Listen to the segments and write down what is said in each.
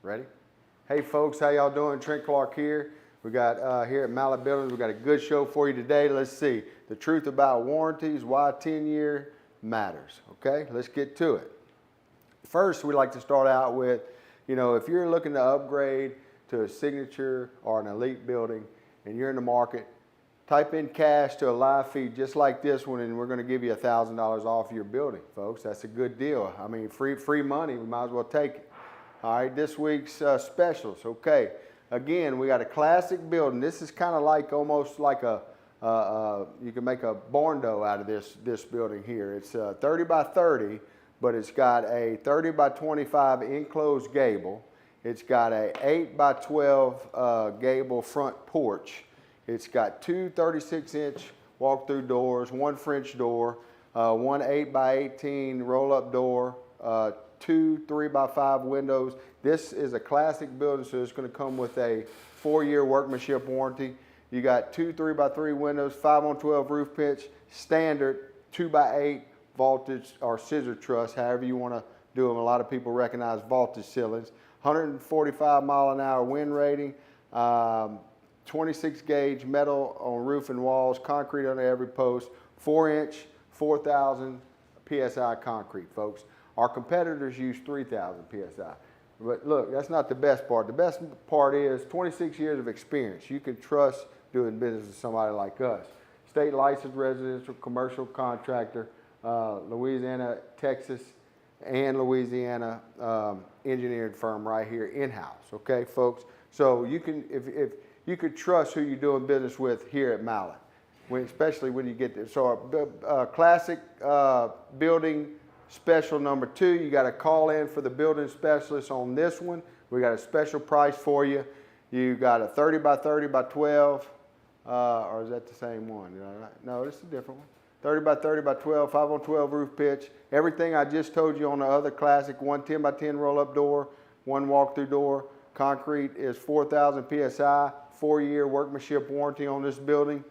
Ready? Hey folks, how y'all doing? Trent Clark here. We got here at Mallett Buildings, we got a good show for you today. Let's see the truth about warranties, why 10-year matters. Okay, let's get to it. First, we like to start out with, if you're looking to upgrade to a signature or an elite building and you're in the market, type in cash to a live feed just like this one and we're going to give you $1,000 off your building, folks. That's a good deal. I mean, free money, we might as well take it. All right, this week's specials. Okay, again, we got a classic building. This is kind of like almost like you can make a barn door out of this building here. It's 30 by 30, but it's got a 30 by 25 enclosed gable. It's got a 8 by 12 gable front porch. It's got two 36-inch walk-through doors, one French door, one 8 by 18 roll-up door, two 3 by 5 windows. This is a classic building, so it's going to come with a 4-year workmanship warranty. You got two 3 by 3 windows, 5 on 12 roof pitch, standard 2 by 8 vaulted or scissor truss, however you want to do them. A lot of people recognize vaulted ceilings. 145 mile-an-hour wind rating, 26 gauge metal on roof and walls, concrete under every post, 4-inch, 4,000 PSI concrete, folks. Our competitors use 3,000 PSI. But look, that's not the best part. The best part is 26 years of experience. You can trust doing business with somebody like us. State licensed residential commercial contractor, Louisiana, Texas, and Louisiana engineered firm right here in-house. Okay, folks? So you can, if you could trust who you're doing business with here at Mallett, especially when you get there. So our classic building special number 2, you got to call in for the building specialist on this one. We got a special price for you. You got a 30 by 30 by 12, or is that the same one? No, this is a different one. 30 by 30 by 12, 5 on 12 roof pitch. Everything I just told you on the other classic, one 10 by 10 roll-up door, one walk-through door. Concrete is 4,000 PSI, 4-year workmanship warranty on this building.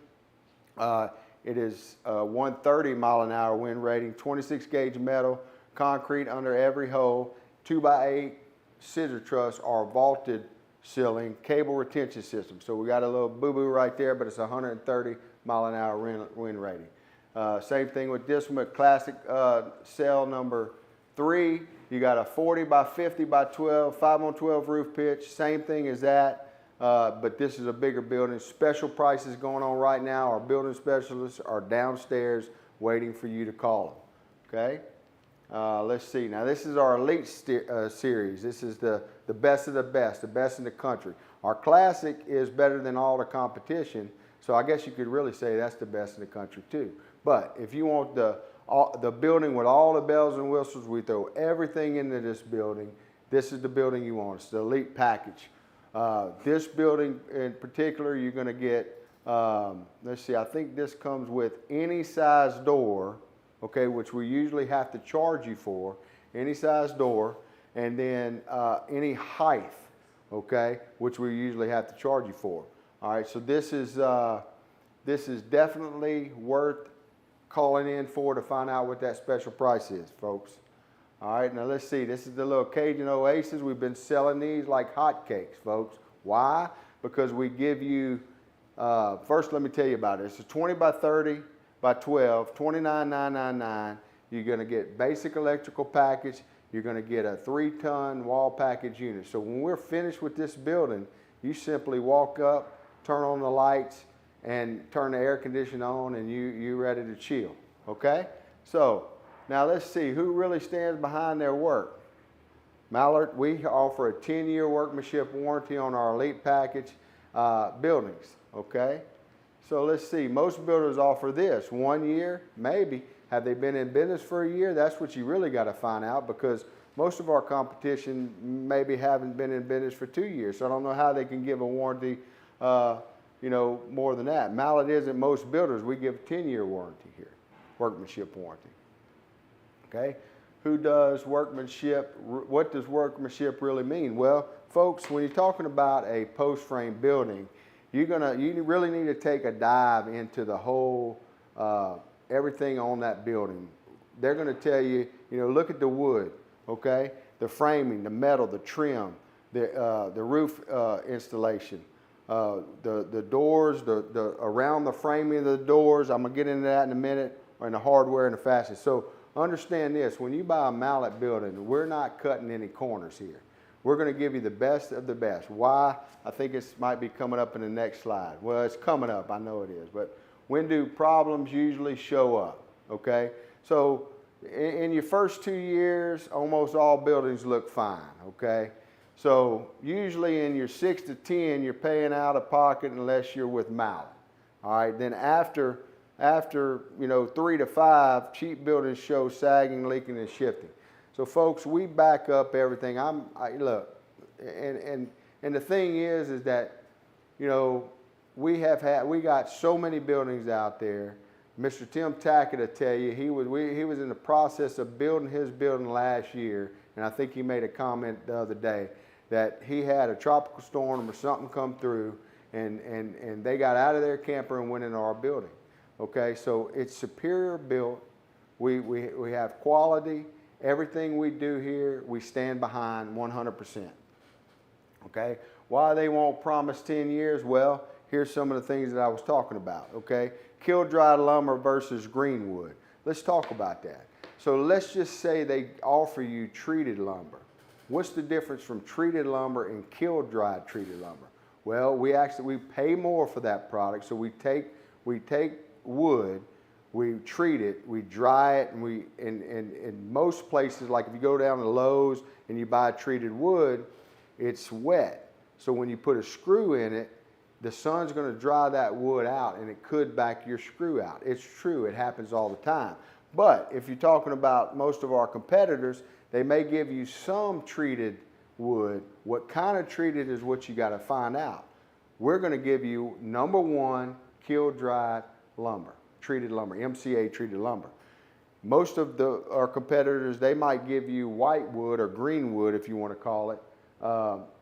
It is 130 mile-an-hour wind rating, 26 gauge metal, concrete under every hole, 2 by 8 scissor truss or vaulted ceiling, cable retention system. So we got a little boo-boo right there, but it's 130 mile-an-hour wind rating. Same thing with this one, classic cell number 3. You got a 40 by 50 by 12, 5 on 12 roof pitch, same thing as that. But this is a bigger building. Special prices going on right now. Our building specialists are downstairs waiting for you to call them. Okay? Let's see. Now this is our elite series. This is the best of the best in the country. Our classic is better than all the competition. So I guess you could really say that's the best in the country too. But if you want the building with all the bells and whistles, we throw everything into this building. This is the building you want. It's the elite package. This building in particular, you're going to get, let's see, I think this comes with any size door, okay, which we usually have to charge you for, any size door, and then any height, okay, which we usually have to charge you for. All right, so this is definitely worth calling in for to find out what that special price is, folks. All right, now let's see. This is the little Cajun Oasis. We've been selling these like hotcakes, folks. Why? Because we give you, first let me tell you about it. It's a 20 by 30 by 12, $29,999. You're going to get basic electrical package. You're going to get a 3-ton wall package unit. So when we're finished with this building, you simply walk up, turn on the lights, and turn the air conditioner on, and you're ready to chill, okay? So now let's see who really stands behind their work. Mallett, we offer a 10-year workmanship warranty on our elite package buildings, okay? So let's see, most builders offer this, 1 year, maybe. Have they been in business for a year? That's what you really got to find out, because most of our competition maybe haven't been in business for 2 years. So I don't know how they can give a warranty, you know, more than that. Mallett isn't most builders. We give a 10-year warranty here, workmanship warranty. Okay, who does workmanship? What does workmanship really mean? Well, folks, when you're talking about a post frame building, you really need to take a dive into the whole, everything on that building. They're going to tell you, you know, look at the wood, okay, the framing, the metal, the trim, the roof installation, the doors, the around the framing of the doors. I'm gonna get into that in a minute, and the hardware and the fashion. So understand this: when you buy a Mallett building, we're not cutting any corners here. We're going to give you the best of the best. Why? I think it might be coming up in the next slide. Well, it's coming up. I know it is. But when do problems usually show up? Okay? So in your first 2 years, almost all buildings look fine. Okay? So usually in your 6 to 10, you're paying out of pocket unless you're with Mallett. All right? Then after you know, 3 to 5, cheap buildings show sagging, leaking, and shifting. So folks, we back up everything. Look, and the thing is that, you know, we got so many buildings out there. Mr. Tim Tackett will tell you he was in the process of building his building last year, and I think he made a comment the other day that he had a tropical storm or something come through, and they got out of their camper and went into our building. Okay, so it's superior built. We have quality. Everything we do here, we stand behind 100%. Okay? Why they won't promise 10 years? Well, here's some of the things that I was talking about. Okay? Kiln-dried lumber versus green wood. Let's talk about that. So let's just say they offer you treated lumber. What's the difference from treated lumber and kiln-dried treated lumber? Well, we pay more for that product. So we take wood, we treat it, we dry it, and in most places, like if you go down to Lowe's and you buy treated wood, it's wet. So when you put a screw in it, the sun's going to dry that wood out, and it could back your screw out. It's true, it happens all the time. But if you're talking about most of our competitors, they may give you some treated wood. What kind of treated is what you got to find out. We're going to give you number one, kiln-dried lumber. Treated lumber, MCA treated lumber. Most of our competitors, they might give you white wood or green wood, if you want to call it,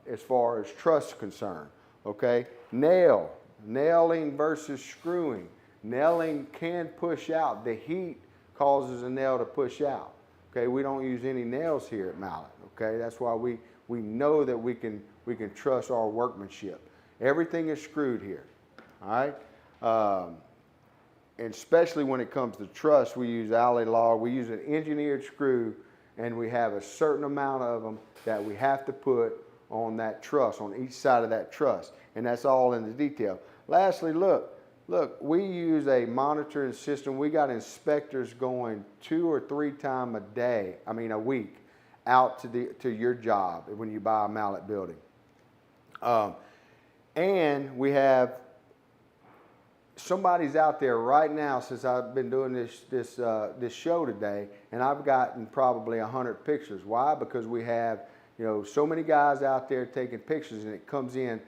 as far as truss concerned. Okay, nailing versus screwing. Nailing can push out. The heat causes a nail to push out. Okay, we don't use any nails here at Mallett. Okay, that's why we know that we can trust our workmanship. Everything is screwed here. All right. And especially when it comes to truss, we use alley log. We use an engineered screw, and we have a certain amount of them that we have to put on that truss, on each side of that truss, and that's all in the detail. Lastly, look, we use a monitoring system. We got inspectors going 2 or 3 times a week, out to your job when you buy a Mallett building. And we have somebody's out there right now, since I've been doing this show today, and I've gotten probably 100 pictures. Why? Because we have, you know, so many guys out there taking pictures, and it comes in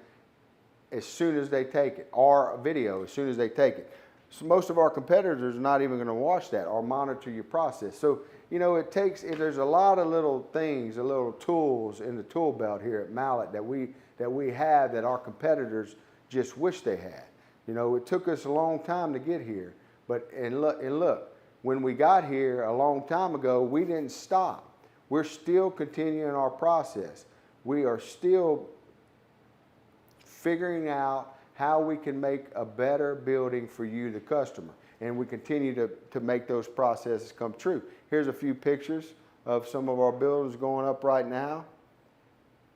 as soon as they take it, or a video as soon as they take it. So most of our competitors are not even going to watch that or monitor your process. So, you know, there's a lot of little things, little tools in the tool belt here at Mallett that we have that our competitors just wish they had. You know, it took us a long time to get here, but look, when we got here a long time ago, we didn't stop. We're still continuing our process. We are still figuring out how we can make a better building for you, the customer. And we continue to make those processes come true. Here's a few pictures of some of our buildings going up right now.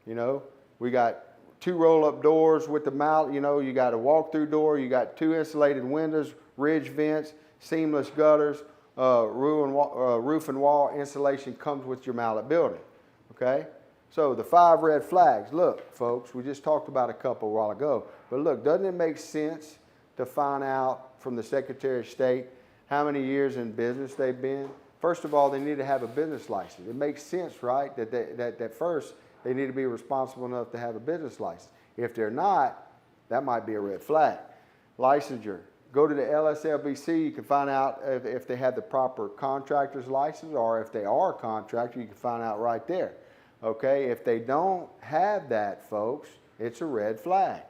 You know, we got 2 roll-up doors with the Mallett. You know, you got a walk-through door, you got 2 insulated windows, ridge vents, seamless gutters, roof and wall insulation comes with your Mallett building, okay? So the 5 red flags, look, folks, we just talked about a couple a while ago, but look, doesn't it make sense to find out from the Secretary of State how many years in business they've been? First of all, they need to have a business license. It makes sense, right, that first they need to be responsible enough to have a business license. If they're not, that might be a red flag. Licensure. Go to the LSLBC, you can find out if they have the proper contractor's license, or if they are a contractor, you can find out right there. Okay, if they don't have that, folks, it's a red flag.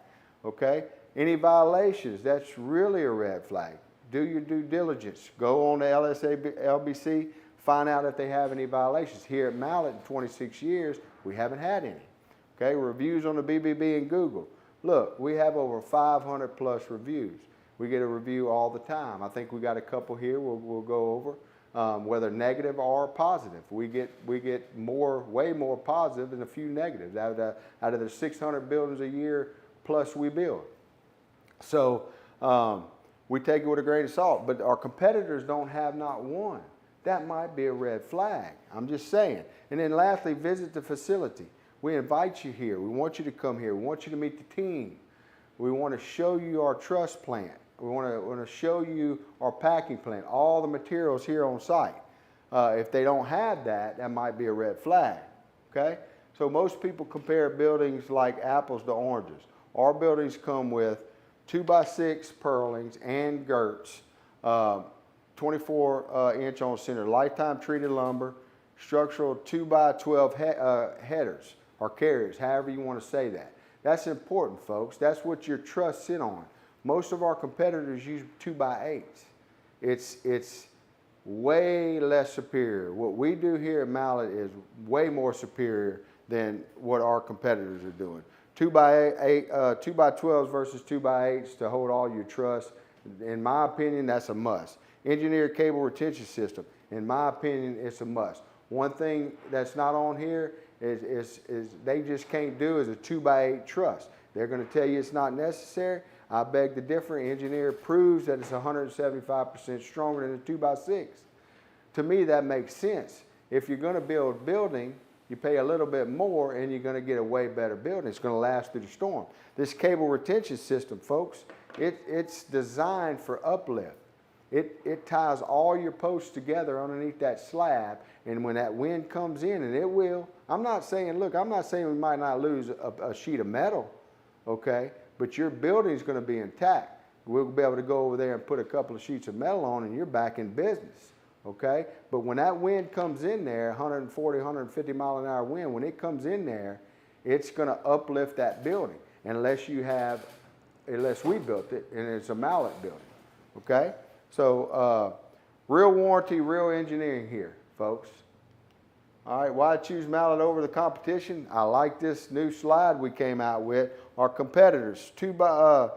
Okay, any violations, that's really a red flag. Do your due diligence. Go on to LSLBC, find out if they have any violations. Here at Mallett in 26 years, we haven't had any. Okay, reviews on the BBB and Google. Look, we have over 500 plus reviews. We get a review all the time. I think we got a couple here we'll go over, whether negative or positive. We get more, way more positive than a few negatives out of the 600 buildings a year plus we build. So we take it with a grain of salt, but our competitors don't have not one. That might be a red flag. I'm just saying. And then lastly, visit the facility. We invite you here. We want you to come here. We want you to meet the team. We want to show you our truss plant. We want to show you our packing plant, all the materials here on site. If they don't have that, that might be a red flag, okay? So most people compare buildings like apples to oranges. Our buildings come with 2x6 purlings and girts, 24-inch on center, lifetime treated lumber, structural 2x12 headers or carriers, however you want to say that. That's important, folks. That's what your truss sit on. Most of our competitors use 2x8s. It's way less superior. What we do here at Mallett is way more superior than what our competitors are doing. 2x12s versus 2x8s to hold all your truss. In my opinion, that's a must. Engineered cable retention system. In my opinion, it's a must. One thing that's not on here is they just can't do is a 2x8 truss. They're going to tell you it's not necessary. I beg to differ. Engineer proves that it's 175% stronger than a 2x6. To me, that makes sense. If you're going to build a building, you pay a little bit more and you're going to get a way better building. It's going to last through the storm. This cable retention system, folks, it's designed for uplift. It ties all your posts together underneath that slab, and when that wind comes in, and it will, I'm not saying we might not lose a sheet of metal, okay, but your building's going to be intact. We'll be able to go over there and put a couple of sheets of metal on and you're back in business, okay? But when that wind comes in there, 140, 150 mile an hour wind, when it comes in there, it's going to uplift that building unless we built it and it's a Mallett building, okay? So real warranty, real engineering here, folks. All right, why choose Mallett over the competition? I like this new slide we came out with. Our competitors, 2x6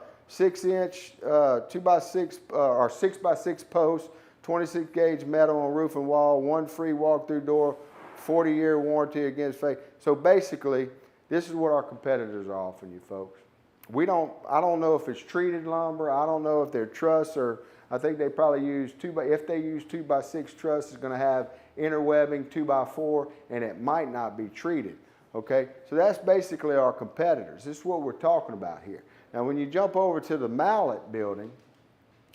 or 6x6 posts, 26 gauge metal on roof and wall, 1 free walk-through door, 40-year warranty against fake. So basically, this is what our competitors are offering you, folks. I don't know if it's treated lumber. I don't know if they're truss, or I think they probably use if they use 2x6 truss, it's going to have interwebbing 2x4, and it might not be treated. Okay, so that's basically our competitors. This is what we're talking about here. Now, when you jump over to the Mallett building,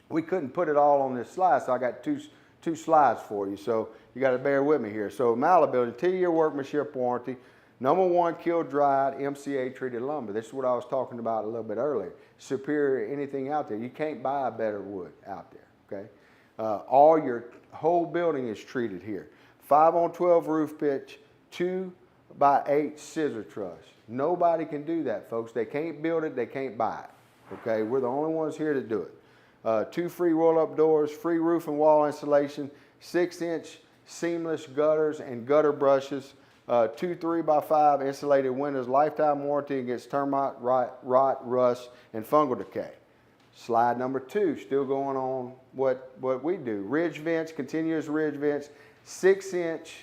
we couldn't put it all on this slide, so I got two slides for you. So you got to bear with me here. So Mallett building, 2-year workmanship warranty. #1, kiln dried MCA treated lumber. This is what I was talking about a little bit earlier. Superior to anything out there. You can't buy a better wood out there, okay? Your whole building is treated here. 5-on-12 roof pitch, 2x8 scissor truss. Nobody can do that, folks. They can't build it, they can't buy it, okay? We're the only ones here to do it. 2 free roll-up doors, free roof and wall insulation, 6-inch seamless gutters and gutter brushes, 2 3x5 insulated windows, lifetime warranty against termite, rot, rust, and fungal decay. Slide number 2, still going on what we do. Ridge vents, continuous ridge vents, 6-inch,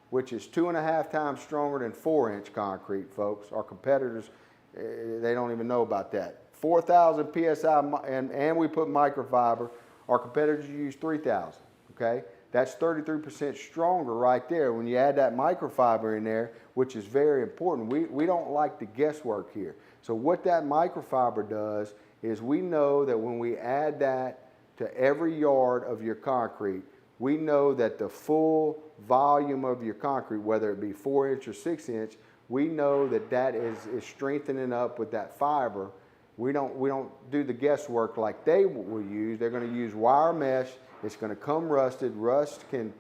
which is 2.5 times stronger than 4-inch concrete, folks. Our competitors, they don't even know about that. 4,000 PSI, and we put microfiber. Our competitors use 3,000, okay? That's 33% stronger right there. When you add that microfiber in there, which is very important, we don't like the guesswork here. So what that microfiber does is we know that when we add that to every yard of your concrete, we know that the full volume of your concrete, whether it be 4-inch or 6-inch, we know that that is strengthening up with that fiber. We don't do the guesswork like they will use. They're going to use wire mesh. It's going to come rusted. Rust can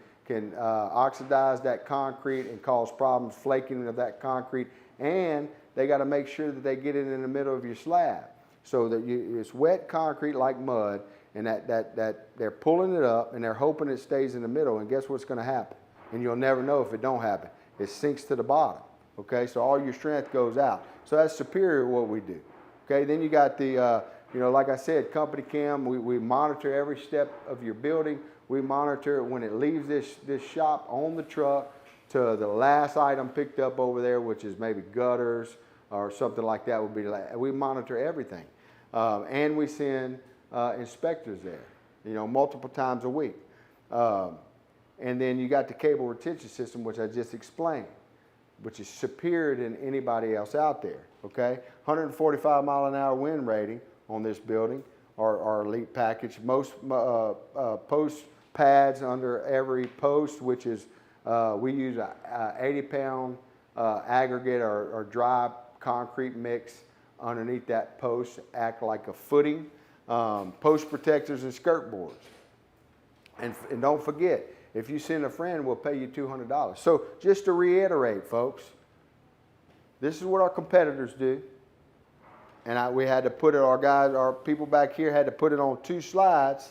oxidize that concrete and cause problems, flaking of that concrete, and they got to make sure that they get it in the middle of your slab so that it's wet concrete like mud, and that they're pulling it up and they're hoping it stays in the middle. And guess what's going to happen? And you'll never know if it don't happen. It sinks to the bottom. Okay, so all your strength goes out. So that's superior what we do. Okay, then you got the, like I said, company cam. We monitor every step of your building. We monitor it when it leaves this shop on the truck to the last item picked up over there, which is maybe gutters or something like that would be. We monitor everything. And we send inspectors there, multiple times a week. And then you got the cable retention system, which I just explained, which is superior than anybody else out there, okay? 145 mile an hour wind rating on this building, our elite package. Most post pads under every post, which is, we use a 80-pound aggregate or dry concrete mix underneath that post, act like a footing. Post protectors and skirt boards. And don't forget, if you send a friend, we'll pay you $200. So just to reiterate, folks, this is what our competitors do. And we had to put it, our people back here had to put it on 2 slides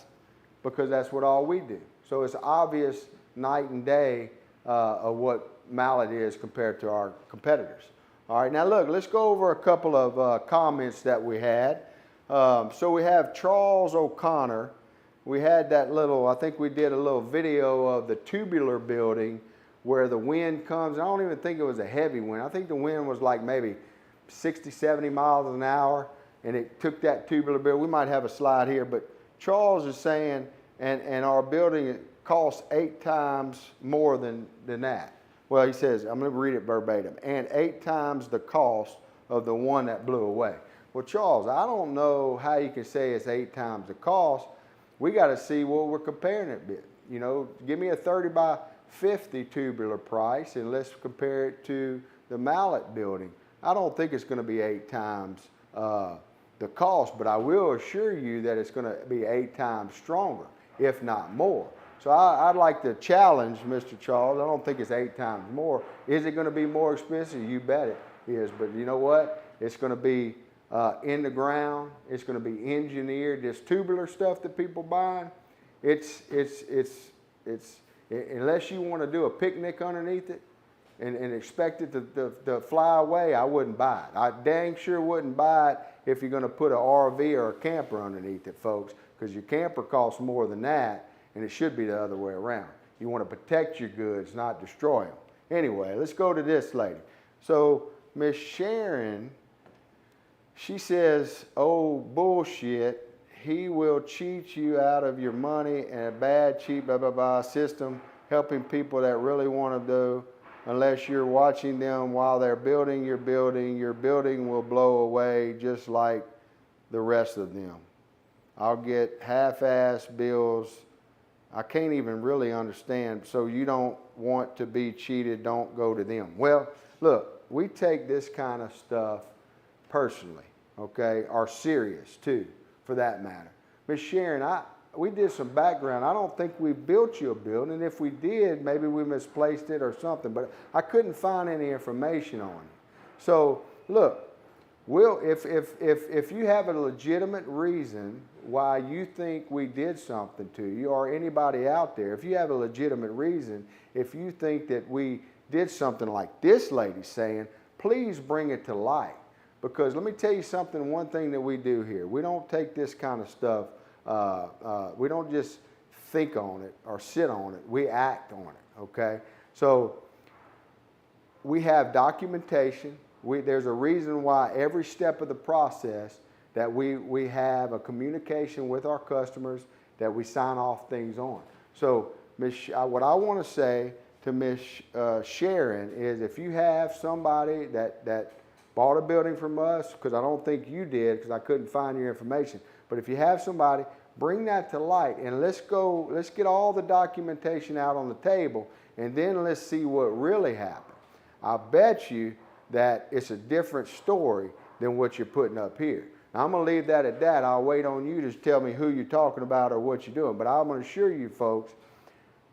because that's what all we do. So it's obvious night and day of what Mallett is compared to our competitors. All right, now look, let's go over a couple of comments that we had. So we have Charles O'Connor. We had that I think we did a little video of the tubular building where the wind comes. I don't even think it was a heavy wind. I think the wind was like maybe 60, 70 miles an hour, and it took that tubular building. We might have a slide here, but Charles is saying, and our building, it costs 8 times more than that. Well, he says, I'm going to read it verbatim, and 8 times the cost of the one that blew away. Well, Charles, I don't know how you can say it's 8 times the cost. We got to see what we're comparing it with. Give me a 30 by 50 tubular price, and let's compare it to the Mallett building. I don't think it's going to be 8 times the cost, but I will assure you that it's going to be 8 times stronger, if not more. So I'd like to challenge Mr. Charles. I don't think it's 8 times more. Is it going to be more expensive? You bet it is. But you know what? It's going to be in the ground. It's going to be engineered. This tubular stuff that people buying, it's unless you want to do a picnic underneath it and expect it to fly away, I wouldn't buy it. I dang sure wouldn't buy it if you're going to put an RV or a camper underneath it, folks, because your camper costs more than that, and it should be the other way around. You want to protect your goods, not destroy them. Anyway, let's go to this lady. So Miss Sharon, she says, oh, bullshit. He will cheat you out of your money and a bad, cheap, blah, blah, blah system, helping people that really want to do, unless you're watching them while they're building your building will blow away just like the rest of them. I'll get half-ass bills. I can't even really understand. So you don't want to be cheated, don't go to them. Well, look, we take this kind of stuff personally, okay, or serious too, for that matter. Miss Sharon, we did some background. I don't think we built you a building. If we did, maybe we misplaced it or something, but I couldn't find any information on it. So look, if you have a legitimate reason why you think we did something to you, or anybody out there, if you have a legitimate reason, if you think that we did something like this lady's saying, please bring it to light. Because let me tell you something, one thing that we do here, we don't take this kind of stuff, we don't just think on it or sit on it, we act on it, okay? So we have documentation. There's a reason why every step of the process that we have a communication with our customers, that we sign off things on. So what I want to say to Miss Sharon is, if you have somebody that bought a building from us, because I don't think you did because I couldn't find your information, but if you have somebody, bring that to light and let's get all the documentation out on the table, and then let's see what really happened. I bet you that it's a different story than what you're putting up here. Now, I'm going to leave that at that. I'll wait on you to tell me who you're talking about or what you're doing. But I'm going to assure you folks,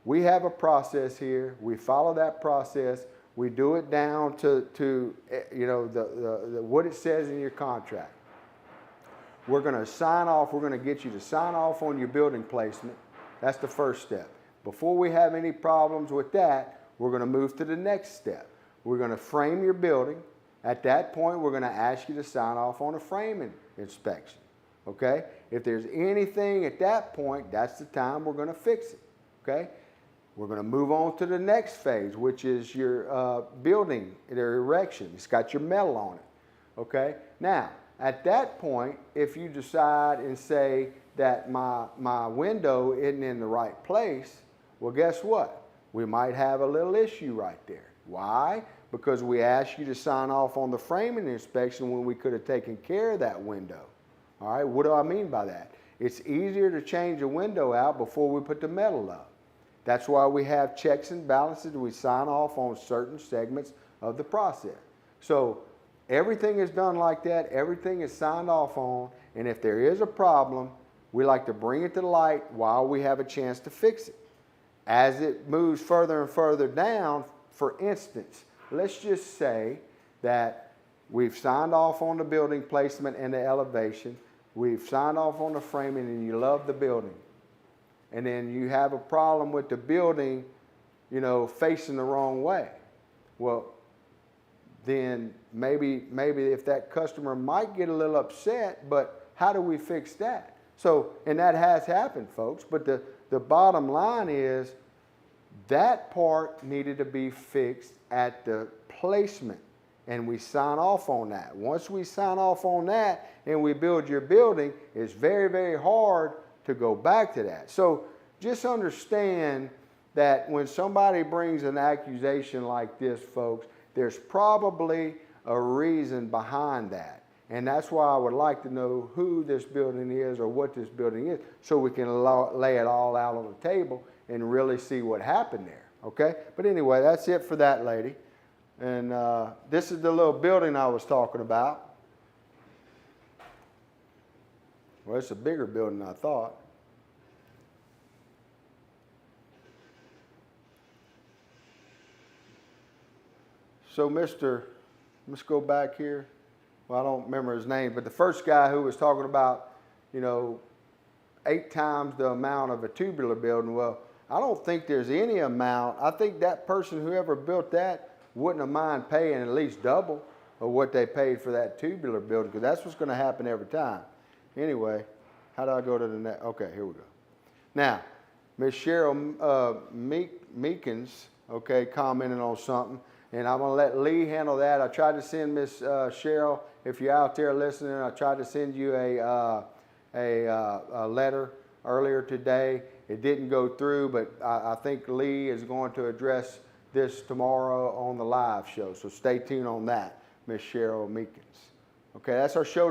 we have a process here. We follow that process. We do it down to you know, what it says in your contract. We're going to sign off. We're going to get you to sign off on your building placement. That's the first step. Before we have any problems with that, we're going to move to the next step. We're going to frame your building. At that point, we're going to ask you to sign off on a framing inspection, okay? If there's anything at that point, that's the time we're going to fix it, okay? We're going to move on to the next phase, which is your building, your erection. It's got your metal on it, okay? Now, at that point, if you decide and say that my window isn't in the right place, well, guess what? We might have a little issue right there. Why? Because we asked you to sign off on the framing inspection when we could have taken care of that window. All right, what do I mean by that? It's easier to change a window out before we put the metal up. That's why we have checks and balances. We sign off on certain segments of the process. So everything is done like that. Everything is signed off on. And if there is a problem, we like to bring it to light while we have a chance to fix it. As it moves further and further down, for instance, let's just say that we've signed off on the building placement and the elevation. We've signed off on the framing and you love the building. And then you have a problem with the building, you know, facing the wrong way. Well, then maybe if that customer might get a little upset, but how do we fix that? So, and that has happened, folks, but the bottom line is that part needed to be fixed at the placement, and we sign off on that. Once we sign off on that and we build your building, it's very, very hard to go back to that. So just understand that when somebody brings an accusation like this, folks, there's probably a reason behind that. And that's why I would like to know who this building is or what this building is, so we can lay it all out on the table and really see what happened there, okay? But anyway, that's it for that lady. And this is the little building I was talking about. Well, it's a bigger building than I thought. So let's go back here. Well, I don't remember his name, but the first guy who was talking about, you know, 8 times the amount of a tubular building. Well, I don't think there's any amount. I think that person, whoever built that, wouldn't have mind paying at least double of what they paid for that tubular building, because that's what's going to happen every time. Anyway, how do I go to the next? Okay, here we go. Now, Miss Cheryl Meekins, okay, commented on something, and I'm going to let Lee handle that. I tried to send Miss Cheryl, if you're out there listening, I tried to send you a letter earlier today. It didn't go through, but I think Lee is going to address this tomorrow on the live show. So stay tuned on that, Miss Cheryl Meekins. Okay, that's our show.